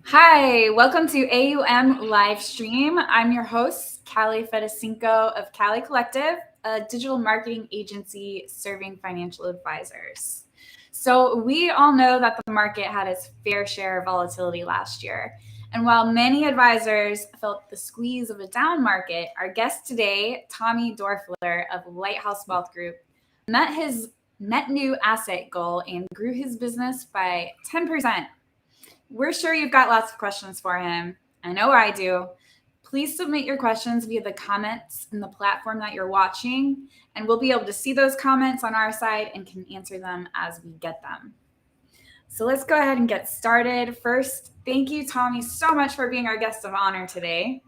Hi, welcome to A.U.M live stream. I'm your host, Callie Fedesinko of Callie Collective, a digital marketing agency serving financial advisors. So we all know that the market had its fair share of volatility last year. And while many advisors felt the squeeze of a down market, our guest today, Tommy Doerfler of Lighthouse Wealth Group, met his net new asset goal and grew his business by 10%. We're sure you've got lots of questions for him. I know I do. Please submit your questions via the comments in the platform that you're watching, and we'll be able to see those comments on our side and can answer them as we get them. So let's go ahead and get started. First, thank you, Tommy, so much for being our guest of honor today.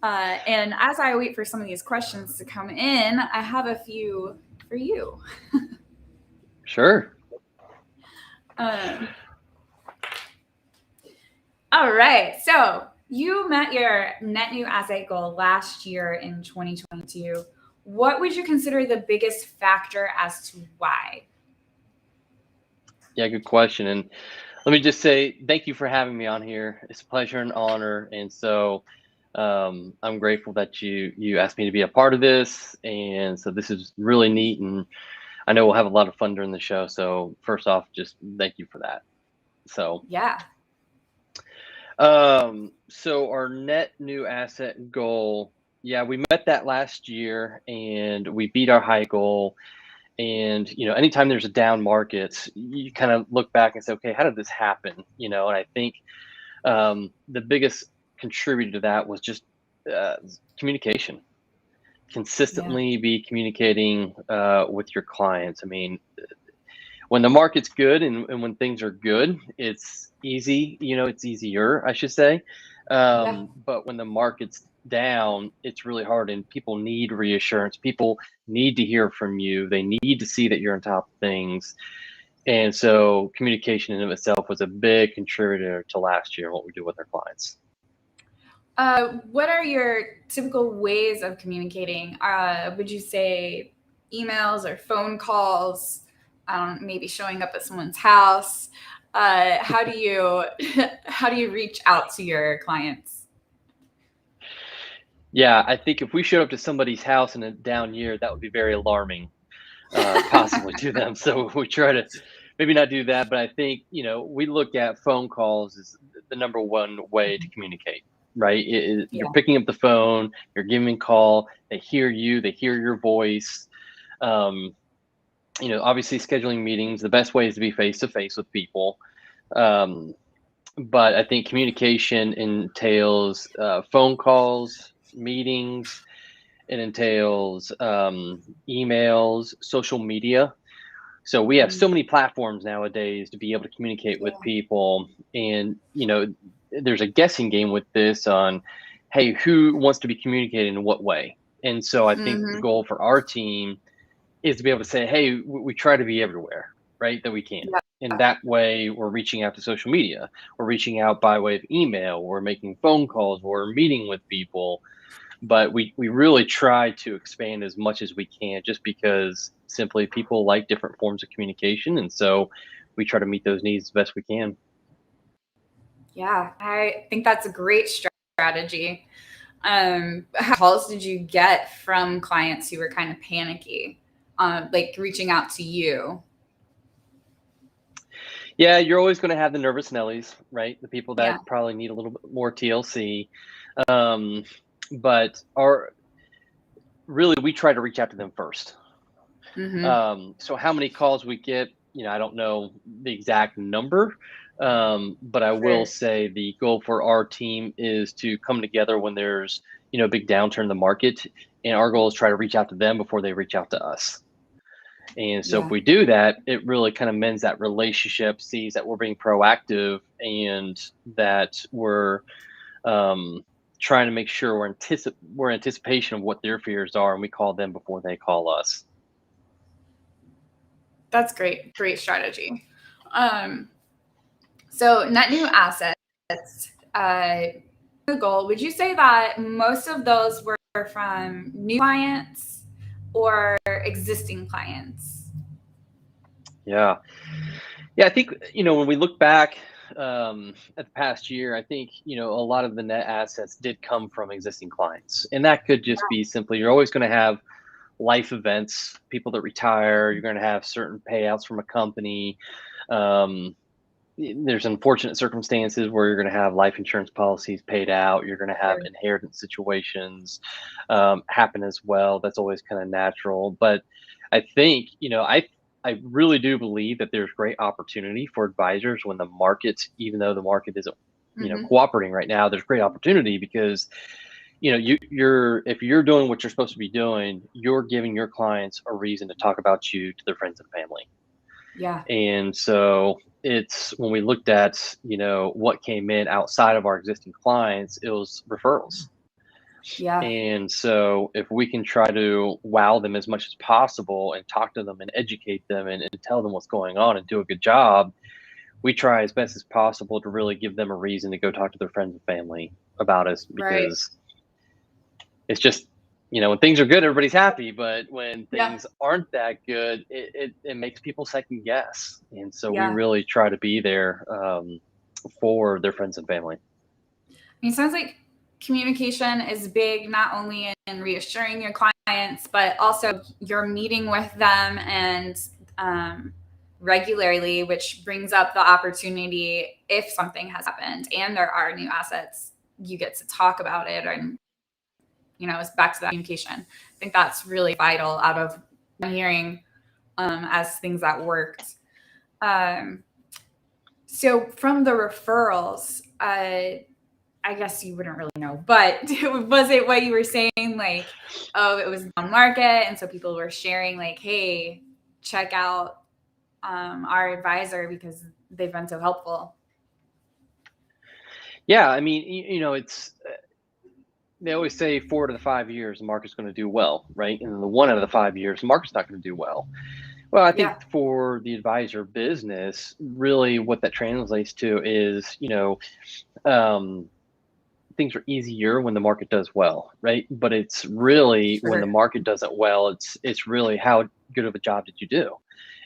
And as I wait for some of these questions to come in, I have a few for you. Sure. All right. So you met your net new asset goal last year in 2022. What would you consider the biggest factor as to why? Yeah, good question. And let me just say thank you for having me on here. It's a pleasure and honor. And so I'm grateful that you asked me to be a part of this. And so this is really neat. And I know we'll have a lot of fun during the show. So first off, just thank you for that. So Yeah. So our net new asset goal, yeah, we met that last year and we beat our high goal. And anytime there's a down market, you kind of look back and say, okay, how did this happen? And I think the biggest contributor to that was just communication. Consistently be communicating with your clients. I mean, when the market's good and when things are good, it's easy. It's easier, I should say. But when the market's down, it's really hard, and people need reassurance. People need to hear from you. They need to see that you're on top of things. And so communication in of itself was a big contributor to last year, what we do with our clients. What are your typical ways of communicating? Would you say emails or phone calls? Maybe showing up at someone's house. How do you reach out to your clients? Yeah, I think if we showed up to somebody's house in a down year, that would be very alarming, possibly to them. So we try to maybe not do that, but I think we look at phone calls as the number one way to communicate. Right? You're picking up the phone, you're giving a call, they hear you, they hear your voice. Obviously scheduling meetings, the best way is to be face to face with people. But I think communication entails phone calls, meetings. It entails emails, social media. So we have so many platforms nowadays to be able to communicate with people. And, there's a guessing game with this on, hey, who wants to be communicated in what way? And so I think the goal for our team is to be able to say, hey, we try to be everywhere, right, that we can. And that way we're reaching out to social media. We're reaching out by way of email. We're making phone calls. We're meeting with people. But we really try to expand as much as we can, just because simply people like different forms of communication. And so we try to meet those needs as best we can. Yeah, I think that's a great strategy. How calls did you get from clients who were kind of panicky, like reaching out to you? Yeah, you're always going to have the nervous Nellies, right? The people that probably need a little bit more TLC. But we try to reach out to them first. So how many calls we get, I don't know the exact number, but I will say the goal for our team is to come together when there's, a big downturn in the market. And our goal is try to reach out to them before they reach out to us. And so if we do that, it really kind of mends that relationship, sees that we're being proactive and that we're trying to make sure we're in anticipation of what their fears are, and we call them before they call us. That's great strategy. So net new assets, the goal. Would you say that most of those were from new clients or existing clients? Yeah, I think when we look back, at the past year, I think, a lot of the net assets did come from existing clients. And that could just be simply, you're always going to have life events, people that retire, you're going to have certain payouts from a company. Um, there's unfortunate circumstances where you're going to have life insurance policies paid out. You're going to have Sure. inheritance situations happen as well. That's always kind of natural. But I think, I really do believe that there's great opportunity for advisors when the market, even though the market isn't, Mhm. cooperating right now, there's great opportunity because, you're if you're doing what you're supposed to be doing, you're giving your clients a reason to talk about you to their friends and family. Yeah. And so it's when we looked at, what came in outside of our existing clients, it was referrals. Yeah. And so if we can try to wow them as much as possible and talk to them and educate them and tell them what's going on and do a good job, we try as best as possible to really give them a reason to go talk to their friends and family about us Right. because it's just, when things are good, everybody's happy. But when Yeah. things aren't that good, it makes people second guess. And so we Yeah. really try to be there for their friends and family. I mean, it sounds like communication is big, not only in reassuring your clients, but also you're meeting with them and regularly, which brings up the opportunity if something has happened and there are new assets, you get to talk about it. And, it's back to that communication. I think that's really vital out of what I'm hearing as things that worked. Um, so from the referrals, I guess you wouldn't really know, but was it what you were saying? Like, oh, it was down market, and so people were sharing, like, hey, check out our advisor because they've been so helpful. Yeah, I mean, it's they always say 4 to 5 years the market's going to do well, right? And then the 1 out of the 5 years the market's not going to do well. Well, I think Yeah. for the advisor business, really what that translates to is, um, things are easier when the market does well, right? But it's really when the Sure. market doesn't well, it's really how good of a job did you do?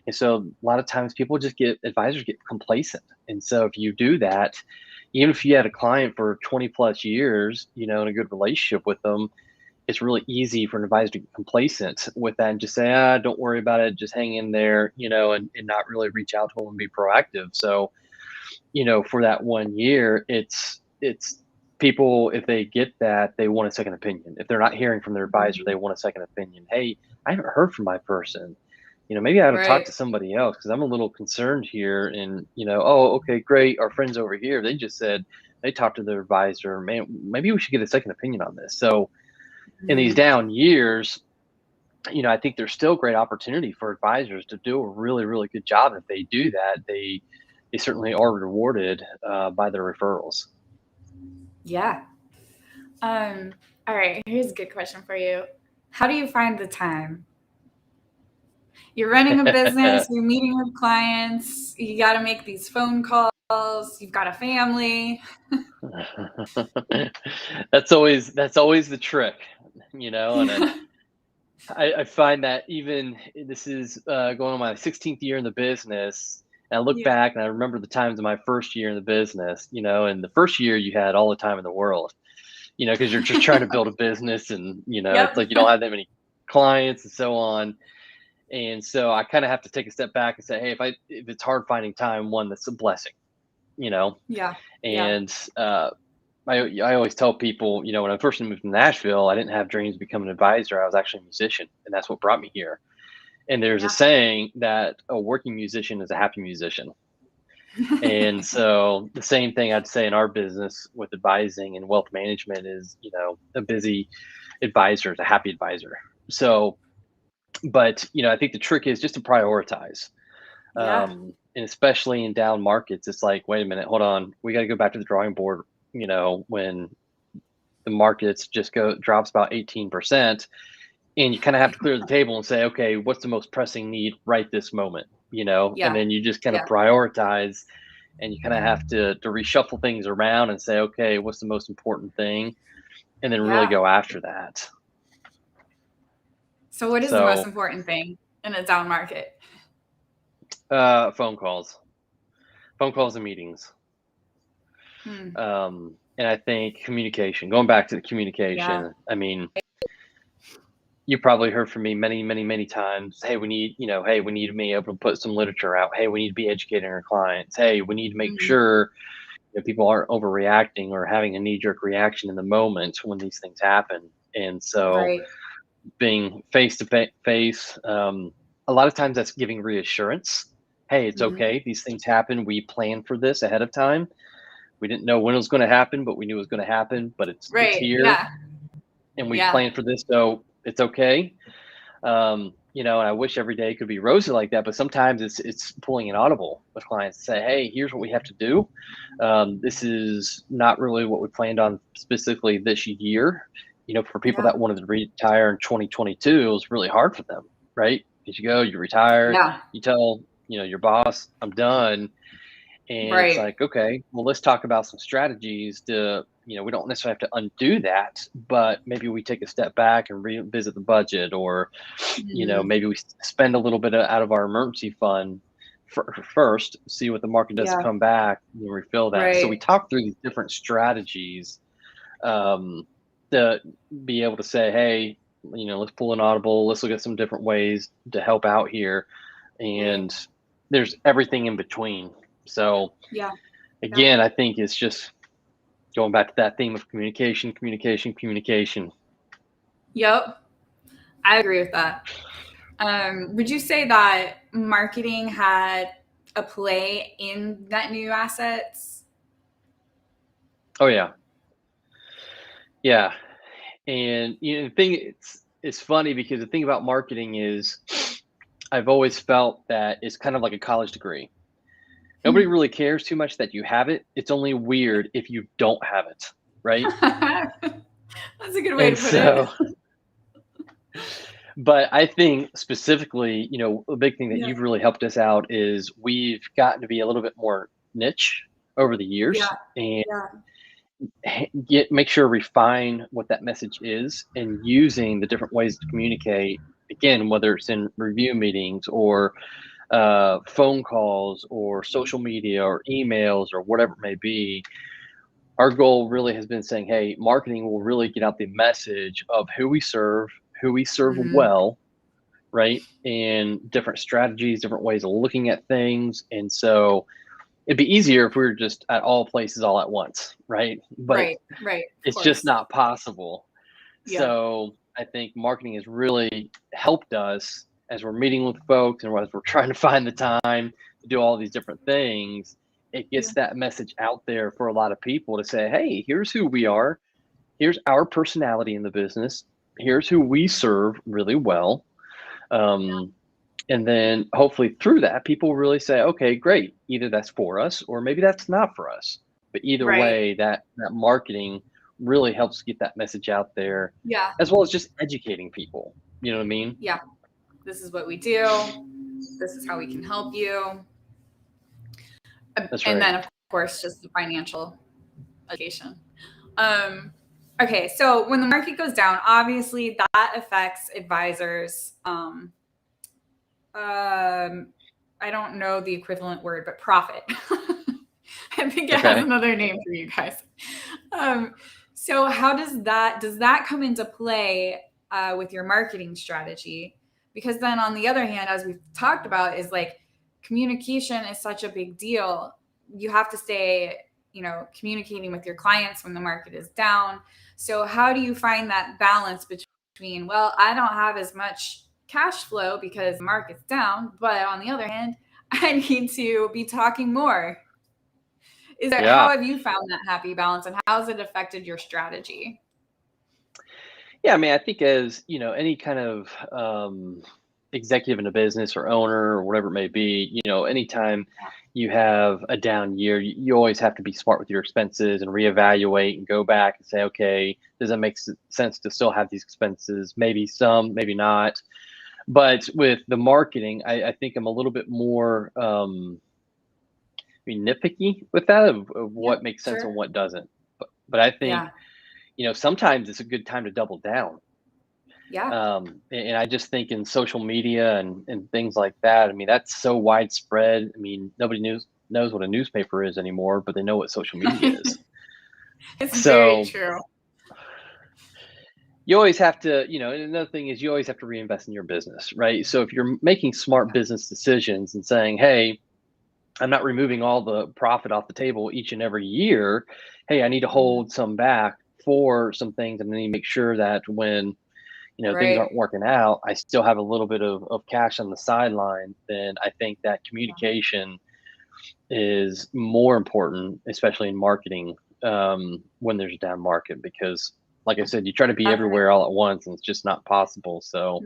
And so a lot of times people just get advisors get complacent. And so if you do that, even if you had a client for 20 plus years, and a good relationship with them, it's really easy for an advisor to get complacent with that and just say, don't worry about it, just hang in there, and not really reach out to them and be proactive. So, for that 1 year, it's people, if they get that, they want a second opinion. If they're not hearing from their advisor, they want a second opinion. Hey, I haven't heard from my person. Maybe I ought to talk Right. to somebody else because I'm a little concerned here. And, oh, okay, great. Our friends over here, they just said they talked to their advisor. Man, maybe we should get a second opinion on this. So in these Mm, down years, I think there's still great opportunity for advisors to do a really, really good job. If they do that, they certainly are rewarded by their referrals. yeah. All right. Here's a good question for you. How do you find the time? You're running a business, you're meeting with clients, you got to make these phone calls, you've got a family. That's always the trick, and I find that even this is going on my 16th year in the business. And I look Yeah. back and I remember the times of my first year in the business, and the first year you had all the time in the world, because you're just trying to build a business and, it's Yep. like you don't have that many clients and so on. And so I kind of have to take a step back and say, hey, if it's hard finding time, one, that's a blessing, you know, Yeah. Yeah. and I always tell people, when I first moved to Nashville, I didn't have dreams of becoming an advisor. I was actually a musician, and that's what brought me here. And there's a Yeah. saying that a working musician is a happy musician. And so the same thing I'd say in our business with advising and wealth management is, a busy advisor is a happy advisor. So, but, I think the trick is just to prioritize. Yeah. And especially in down markets, it's like, wait a minute, hold on. We got to go back to the drawing board, when the markets just drops about 18%, and you kind of have to clear the table and say, okay, what's the most pressing need right this moment, and Yeah. then you just kind of Yeah. prioritize, and you kind of have to reshuffle things around and say, okay, what's the most important thing, and then really Yeah. go after that. So, what is the most So important thing in a down market? phone calls and meetings. Hmm. And I think communication, going back to the Yeah. communication, I mean, you probably heard from me many, many, many times. Hey, we need, hey, we need to be able to put some literature out. Hey, we need to be educating our clients. Hey, we need to make Mhm. sure people aren't overreacting or having a knee-jerk reaction in the moment when these things happen. And so, Right. being face to face, a lot of times that's giving reassurance. Hey, it's Mhm. okay. These things happen. We planned for this ahead of time. We didn't know when it was going to happen, but we knew it was going to happen. But it's Right. here, Yeah. and we Yeah. planned for this, so it's okay. And I wish every day could be rosy like that, but sometimes it's pulling an audible with clients to say, "Hey, here's what we have to do. This is not really what we planned on specifically this year." For people Yeah. that wanted to retire in 2022, it was really hard for them, right? Because you retire, Yeah. you tell your boss, "I'm done," and it's Right. like, okay, well, let's talk about some strategies to, we don't necessarily have to undo that, but maybe we take a step back and revisit the budget, or, Mhm. maybe we spend a little bit out of our emergency fund first, see what the market does Yeah. come back, and refill that. So we Right. talk through these different strategies, um, to be able to say, hey, let's pull an audible, let's look at some different ways to help out here. Right. And there's everything in between. So, Yeah. Yeah. again, I think it's just going back to that theme of communication, communication, communication. Yep. I agree with that. Would you say that marketing had a play in that new assets? Oh yeah, yeah. And the thing, it's funny because the thing about marketing is, I've always felt that it's kind of like a college degree. Nobody really cares too much that you have it. It's only weird if you don't have it, right? That's a good way And to put it. so, but I think specifically, a big thing that Yeah. you've really helped us out is we've gotten to be a little bit more niche over the Yeah. years, and Yeah. make sure refine what that message is, and using the different ways to communicate. Again, whether it's in review meetings, or phone calls, or social media, or emails, or whatever it may be. Our goal really has been saying, hey, marketing will really get out the message of who we serve Mhm. well, right? And different strategies, different ways of looking at things. And so it'd be easier if we were just at all places all at once, right? But Right. Right. Of it's just course. not possible. Yeah. So I think marketing has really helped us as we're meeting with folks, and as we're trying to find the time to do all these different things. It Yeah. gets that message out there for a lot of people to say, hey, here's who we are. Here's our personality in the business. Here's who we serve really well. Um, and then hopefully through that, people really say, okay, great. Either that's for us, or maybe that's not for us. But either Right. way, that marketing really helps get that message out there, Yeah. as well as just educating people. You know what I mean? Yeah. This is what we do. This is how we can help you. That's And right. then, of course, just the financial education. Um, okay, so when the market goes down, obviously that affects advisors. I don't know the equivalent word, but profit. I think it has Okay. another name for you guys. Um, so how does that come into play with your marketing strategy? Because then on the other hand, as we've talked about, is like communication is such a big deal. You have to stay, communicating with your clients when the market is down. So how do you find that balance between, well, I don't have as much cash flow because the market's down, but on the other hand, I need to be talking more. How Yeah. have you found that happy balance, and how has it affected your strategy? Yeah. I mean, I think as, any kind of executive in a business, or owner, or whatever it may be, anytime you have a down year, you always have to be smart with your expenses and reevaluate and go back and say, okay, does it make sense to still have these expenses? Maybe some, maybe not. But with the marketing, I think I'm a little bit more nitpicky with that, of Yeah, what makes sense and sure. what doesn't. But I think, Yeah, sometimes it's a good time to double down. yeah, And I just think in social media and things like that, I mean, that's so widespread. I mean, nobody knows what a newspaper is anymore, but they know what social media is. It's very So true. you always have to, and another thing is you always have to reinvest in your business, right? So if you're making smart business decisions and saying, hey, I'm not removing all the profit off the table each and every year. Hey, I need to hold some back for some things, and I need to make sure that when things Right. aren't working out, I still have a little bit of cash on the sideline. Then I think that communication is more important, especially in marketing, when there's a down market, because like I said, you try to be everywhere all at once and it's just not possible. So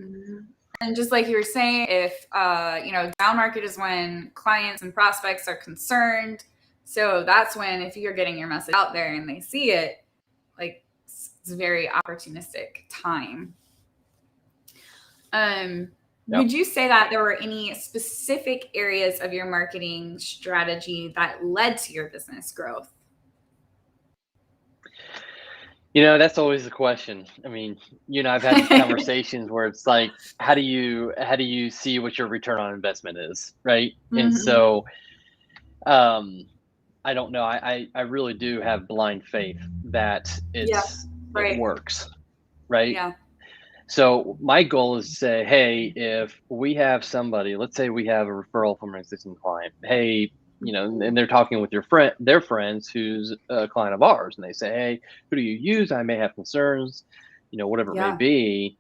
And just like you were saying, if down market is when clients and prospects are concerned. So that's when, if you're getting your message out there and they see it, like it's a very opportunistic time. Would you say that there were any specific areas of your marketing strategy that led to your business growth? That's always the question. I mean, I've had these conversations where it's like, how do you see what your return on investment is, right? And so, I don't know. I really do have blind faith that Yeah. it Right. works, right? Yeah. So my goal is to say, hey, if we have somebody, let's say we have a referral from an existing client, hey, and they're talking with their friends who's a client of ours, and they say, hey, who do you use? I may have concerns, whatever it may Yeah. be.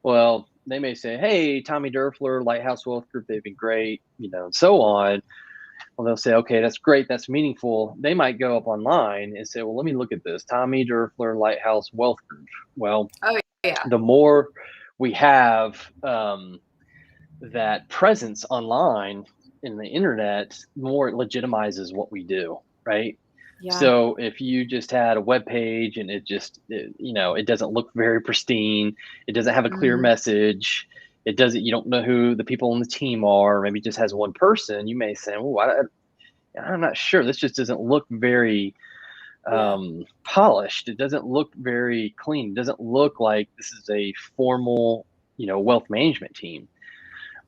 Well, they may say, hey, Tommy Doerfler, Lighthouse Wealth Group, they've been great, and so on. Well, they'll say, okay, that's great, that's meaningful. They might go up online and say, well, let me look at this, Tommy Doerfler, Lighthouse Wealth Group. Well, Oh, yeah. the more we have that presence online in the internet, the more it legitimizes what we do, right? Yeah. So if you just had a web page and it doesn't look very pristine, it doesn't have a clear message, you don't know who the people on the team are, maybe it just has one person, you may say, well, I'm not sure, this just doesn't look very polished. It doesn't look very clean. It doesn't look like this is a formal, wealth management team.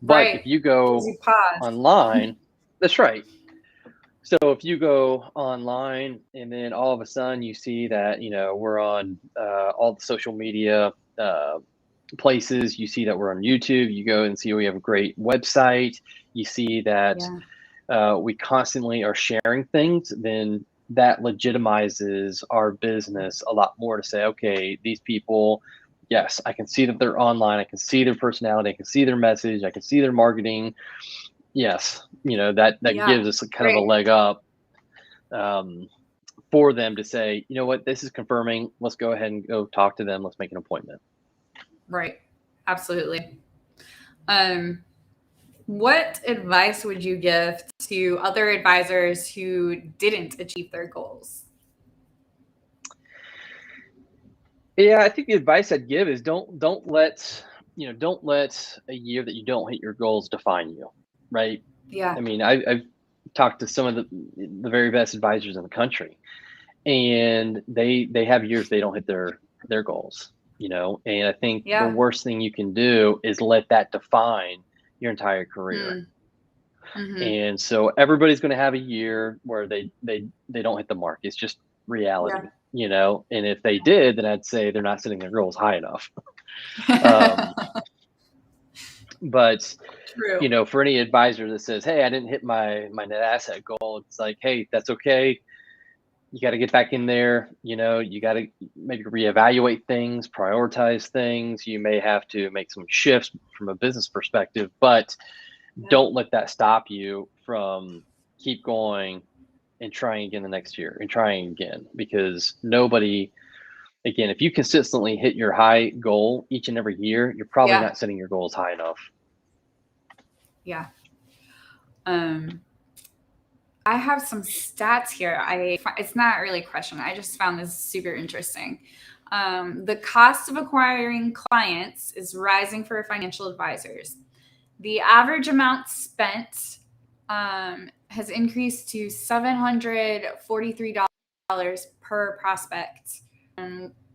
But Right. if you go You pause. online, that's right. So if you go online and then all of a sudden you see that, we're on all the social media places, you see that we're on YouTube, you go and see we have a great website, you see that we constantly are sharing things, then that legitimizes our business a lot more to say, okay, these people, yes, I can see that they're online. I can see their personality. I can see their message. I can see their marketing. Yes, that gives us kind of a leg up for them to say, you know what, this is confirming. Let's go ahead and go talk to them. Let's make an appointment. Right. Absolutely. What advice would you give to other advisors who didn't achieve their goals? Yeah, I think the advice I'd give is don't let a year that you don't hit your goals define you, right? Yeah. I mean, I've talked to some of the very best advisors in the country, and they have years they don't hit their goals, and I think the worst thing you can do is let that define your entire career. And so everybody's going to have a year where they don't hit the mark. It's just reality, and if they did, then I'd say they're not setting their goals high enough. But True. for any advisor that says, hey, I didn't hit my net asset goal, it's like, hey, that's okay. You got to get back in there. You got to maybe reevaluate things, prioritize things. You may have to make some shifts from a business perspective, but don't let that stop you from keep going and trying again the next year and trying again, because again, if you consistently hit your high goal each and every year, you're probably not setting your goals high enough. Yeah. I have some stats here. It's not really a question. I just found this super interesting. The cost of acquiring clients is rising for financial advisors. The average amount spent has increased to $743 per prospect.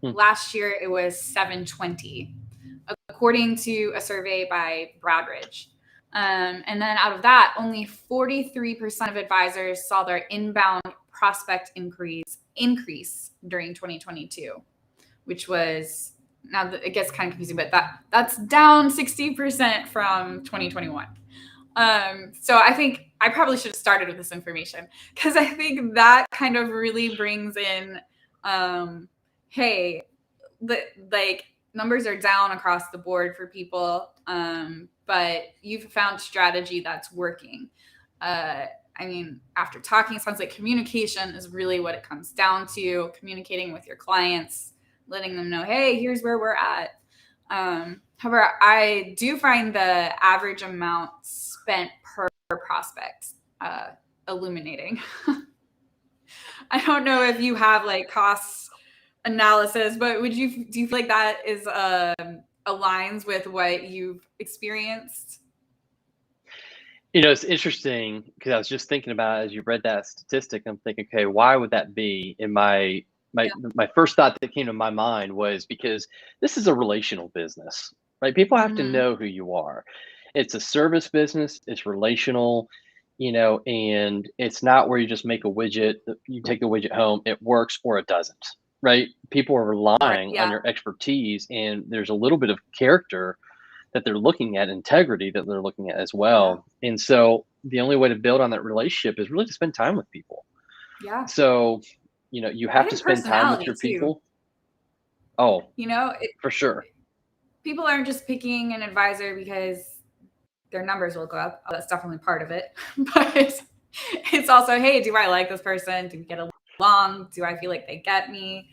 Last year, it was $720, according to a survey by Broadridge. And then out of that, only 43% of advisors saw their inbound prospect increase during 2022, which was, now it gets kind of confusing, but that's down 60% from 2021. So I think I probably should have started with this information, because I think that kind of really brings in, hey, like numbers are down across the board for people, but you've found strategy that's working. I mean, after talking, it sounds like communication is really what it comes down to. Communicating with your clients, letting them know, hey, here's where we're at. However, I do find the average amount spent per prospect illuminating. I don't know if you have like costs analysis, but do you feel like that is aligns with what you've experienced? It's interesting because I was just thinking about, as you read that statistic, I'm thinking, okay, why would that be? In my first thought that came to my mind was because this is a relational business, right? People have to know who you are. It's a service business, it's relational, and it's not where you just make a widget, you take the widget home, it works or it doesn't, right? People are Right. relying on Yeah. your expertise, and there's a little bit of character that they're looking at, integrity that they're looking at as Yeah. well. And so the only way to build on that relationship is really to spend time with people. Yeah. So, you I have to think spend time with personality your too. people. Oh, You know, for sure. people aren't just picking an advisor because their numbers will go up. Oh, that's definitely part of it. But it's also, hey, do I like this person? Do we get along? Do I feel like they get me?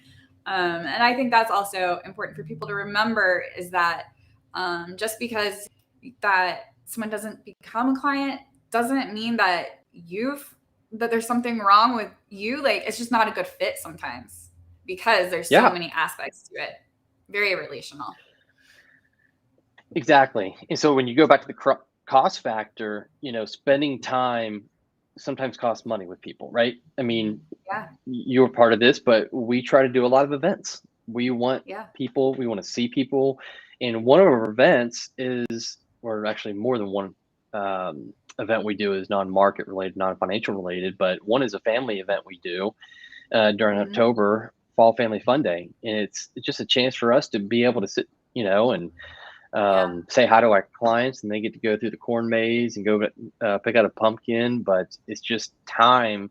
And I think that's also important for people to remember, is that just because that someone doesn't become a client doesn't mean that that there's something wrong with you. Like, it's just not a good fit sometimes, because there's so Yeah, many aspects to it. Very relational. exactly. And so when you go back to the cost factor, spending time sometimes costs money with people, right? I mean, Yeah. you're part of this, but we try to do a lot of events. We want Yeah. people, we want to see people. And one of our events is, or actually more than one event we do is non-market related, non-financial related, but one is a family event we do during Mm-hmm. October, Fall Family Fun Day. And it's just a chance for us to be able to sit, and Yeah. say hi to our clients, and they get to go through the corn maze and go pick out a pumpkin. But it's just time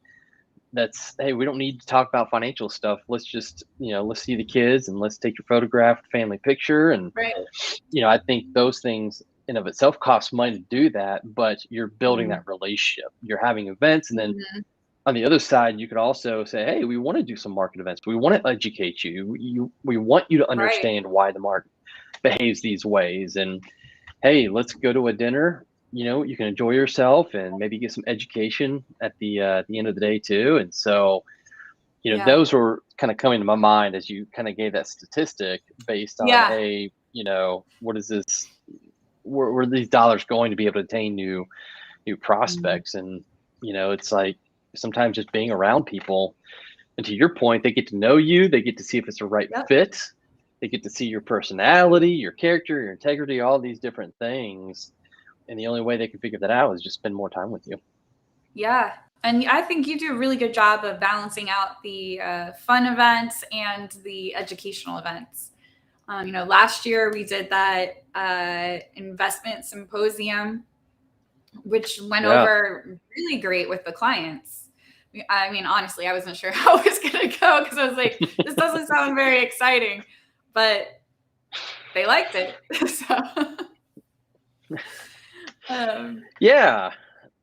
that's, hey, we don't need to talk about financial stuff. Let's just, let's see the kids and let's take your photographed family picture. And, Right. I think those things in of itself cost money to do that, but you're building that relationship. You're having events. And then Mm-hmm. on the other side, you could also say, hey, we want to do some market events. We want to educate you. We want you to Right. understand why the market behaves these ways. And hey, let's go to a dinner. You can enjoy yourself and maybe get some education at the end of the day too. And so, Yeah. those were kind of coming to my mind as you kind of gave that statistic based on, Yeah. hey, what is this? Where are these dollars going to be able to attain new Mm-hmm. prospects? And it's like sometimes just being around people. And to your point, they get to know you. They get to see if it's a right Yep. fit. They get to see your personality, your character, your integrity, all these different things. And the only way they can figure that out is just spend more time with you. Yeah. And I think you do a really good job of balancing out the fun events and the educational events. Last year we did that investment symposium, which went Yeah. over really great with the clients. I mean, honestly, I wasn't sure how it was going to go, because I was like, this doesn't sound very exciting, but they liked it. So, um, Yeah.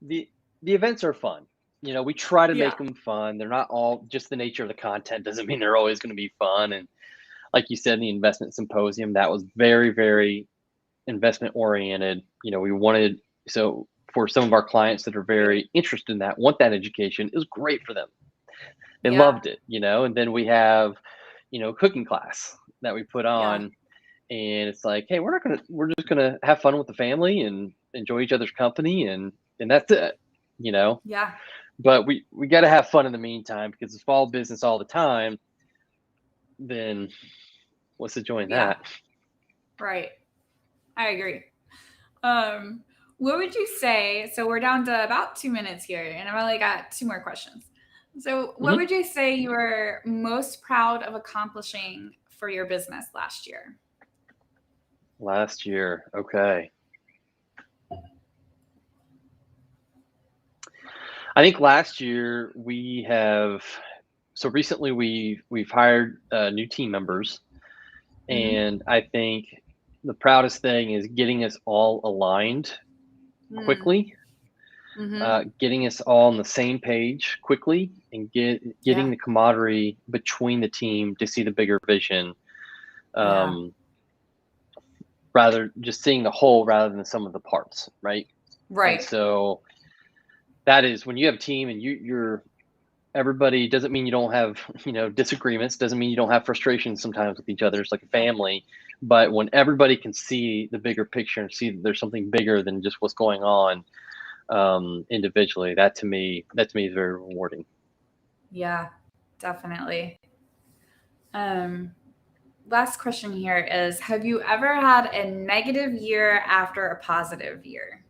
The events are fun. We try to yeah, make them fun. They're not all just the nature of the content doesn't mean they're always going to be fun. And like you said, the investment symposium, that was very, very investment oriented. We wanted, so for some of our clients that are very interested in that, want that education, it was great for them. They yeah, loved it, and then we have, cooking class that we put yeah, on, and it's like, hey, we're just gonna have fun with the family and enjoy each other's company, and that's it, you know. yeah, But we got to have fun in the meantime, because it's fall business all the time. Then what's the joy in yeah. that? Right. I agree. Um, what would you say? So we're down to about 2 minutes here, and I've only got 2 more questions. So, what would you say you were most proud of accomplishing for your business last year? Last year, okay. I think last year recently we've hired new team members, and I think the proudest thing is getting us all aligned quickly, getting us all on the same page quickly, and getting the camaraderie between the team to see the bigger vision. Rather just seeing the whole rather than the sum of the parts, right? Right. And so that is when you have a team and you're everybody, doesn't mean you don't have, disagreements, doesn't mean you don't have frustrations sometimes with each other. It's like a family. But when everybody can see the bigger picture and see that there's something bigger than just what's going on individually, that to me is very rewarding. Yeah, definitely. Last question here is, have you ever had a negative year after a positive year?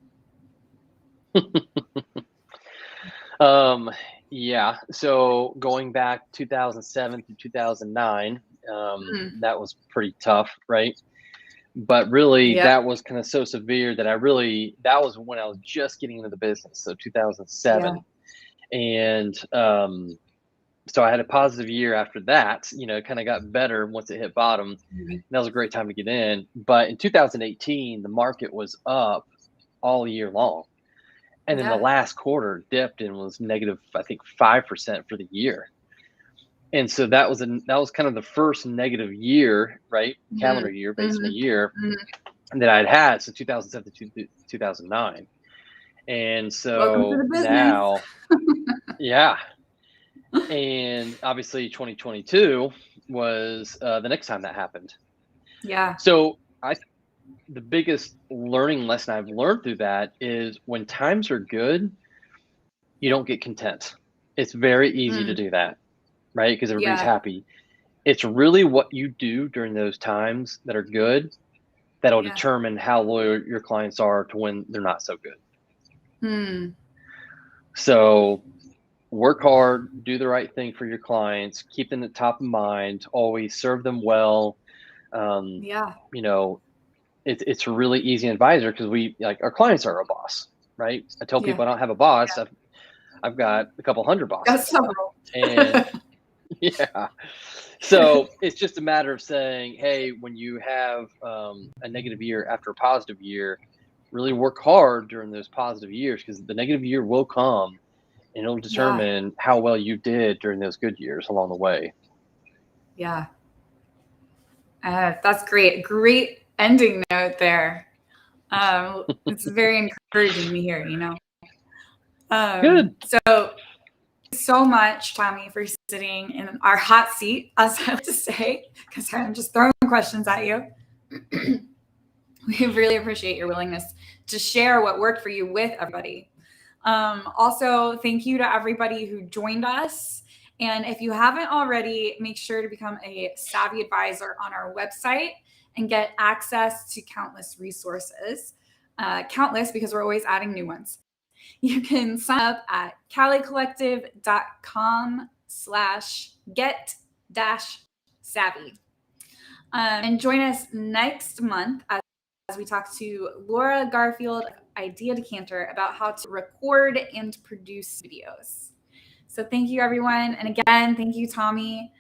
Yeah. So going back 2007 to 2009, that was pretty tough, right? But really, that was kind of so severe that that was when I was just getting into the business. So 2007. And so I had a positive year after that, kind of got better once it hit bottom. And that was a great time to get in. But in 2018, the market was up all year long. And then the last quarter dipped and was negative, I think 5% for the year. And so that was kind of the first negative year, right? Calendar year, based on a year that I'd had since 2007 to 2009. And so now, yeah. And obviously 2022 was the next time that happened. Yeah. So the biggest learning lesson I've learned through that is when times are good, you don't get content. It's very easy to do that, right? Because everybody's happy. It's really what you do during those times that are good that'll determine how loyal your clients are to when they're not so good. So work hard, do the right thing for your clients, keep them at top of mind, always serve them well. It's a really easy advisor because our clients are our boss, right? I tell people I don't have a boss. I've got a couple hundred bosses. And so it's just a matter of saying, hey, when you have a negative year after a positive year, really work hard during those positive years, because the negative year will come and it'll determine how well you did during those good years along the way. Yeah. That's great. Great ending note there. It's very encouraging to hear, Good. So much, Tommy, for sitting in our hot seat, as I like to say, because I'm just throwing questions at you. We really appreciate your willingness to share what worked for you with everybody. Also, thank you to everybody who joined us. And if you haven't already, make sure to become a Savvy Advisor on our website and get access to countless resources. Countless, because we're always adding new ones. You can sign up at calicollective.com/get-savvy. And join us next month as we talk to Laura Garfield of Idea Decanter about how to record and produce videos. So thank you, everyone. And again, thank you, Tommy,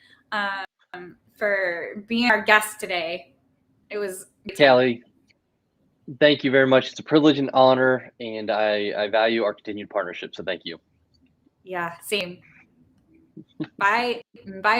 for being our guest today. It was Callie. Thank you very much. It's a privilege and honor, and I value our continued partnership. So thank you. Yeah, same. Bye. Bye, everyone.